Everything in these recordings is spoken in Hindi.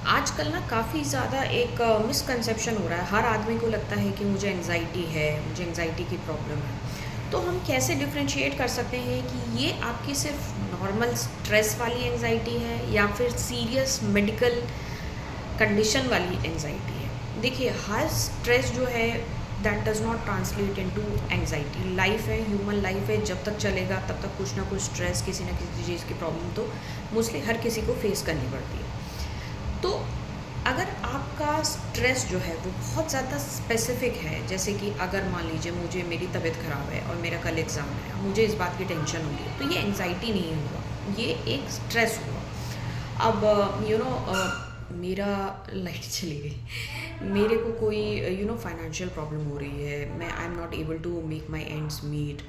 आजकल ना काफ़ी ज़्यादा एक मिसकंसेप्शन हो रहा है। हर आदमी को लगता है कि मुझे एंग्ज़ायटी है, मुझे एंग्ज़ायटी की प्रॉब्लम है। तो हम कैसे डिफ़रेंशिएट कर सकते हैं कि ये आपकी सिर्फ़ नॉर्मल स्ट्रेस वाली एंग्ज़ायटी है या फिर सीरियस मेडिकल कंडीशन वाली एंग्ज़ायटी है? देखिए, हर स्ट्रेस जो है that does not translate into anxiety. Life है, ह्यूमन लाइफ़ है, जब तक चलेगा तब तक कुछ ना कुछ स्ट्रेस, किसी न किसी चीज़ की प्रॉब्लम तो मोस्टली हर किसी को फ़ेस करनी पड़ती है। तो अगर आपका स्ट्रेस जो है वो बहुत ज़्यादा स्पेसिफिक है, जैसे कि अगर मान लीजिए मुझे मेरी तबीयत ख़राब है और मेरा कल एग्ज़ाम है, मुझे इस बात की टेंशन हो रही है, तो ये एंग्ज़ायटी नहीं हुआ, ये एक स्ट्रेस हुआ। अब मेरा लाइट चली गई। मेरे को कोई फाइनेंशियल प्रॉब्लम हो रही है, मैं I am not able to make my ends meet,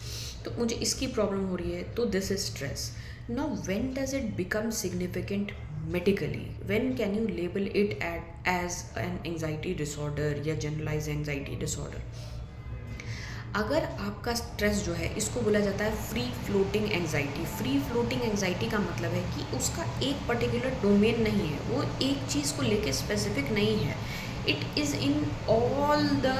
तो मुझे इसकी प्रॉब्लम हो रही है, तो this is stress. Now when does it become significant medically? When can you label it as an anxiety disorder या generalized anxiety disorder? अगर आपका स्ट्रेस जो है इसको बोला जाता है free floating anxiety. Free floating anxiety का मतलब है कि उसका एक पर्टिकुलर डोमेन नहीं है, वो एक चीज़ को लेके स्पेसिफिक नहीं है। It is in all the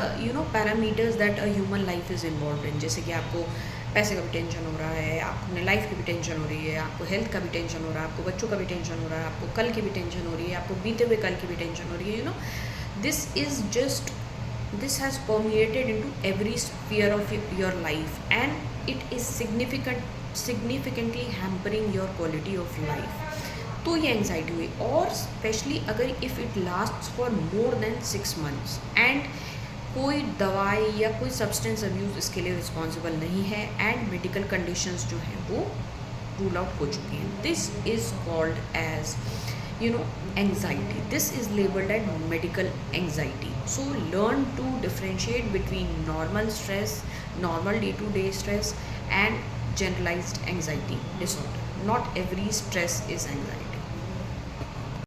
parameters that a human life is involve in. जैसे कि आपको पैसे का भी टेंशन हो रहा है, आपको अपने लाइफ की भी टेंशन हो रही है, आपको हेल्थ का भी टेंशन हो रहा है, आपको बच्चों का भी टेंशन हो रहा है, आपको कल की भी टेंशन हो रही है, आपको बीते हुए कल की भी टेंशन हो रही है। This is just, this has permeated into every sphere of your life, and it is significantly hampering your quality of life. तो ये एंग्जाइटी हुई, और स्पेशली अगर if it last for more than 6 months and कोई दवाई या कोई सब्सटेंस अब्यूज़ इसके लिए रिस्पॉन्सिबल नहीं है एंड मेडिकल कंडीशंस जो हैं वो रूल आउट हो चुकी हैं, this is called as anxiety. This is labeled as medical anxiety. So learn to differentiate between normal stress, normal day-to-day stress, and generalized anxiety disorder. Not every stress is anxiety.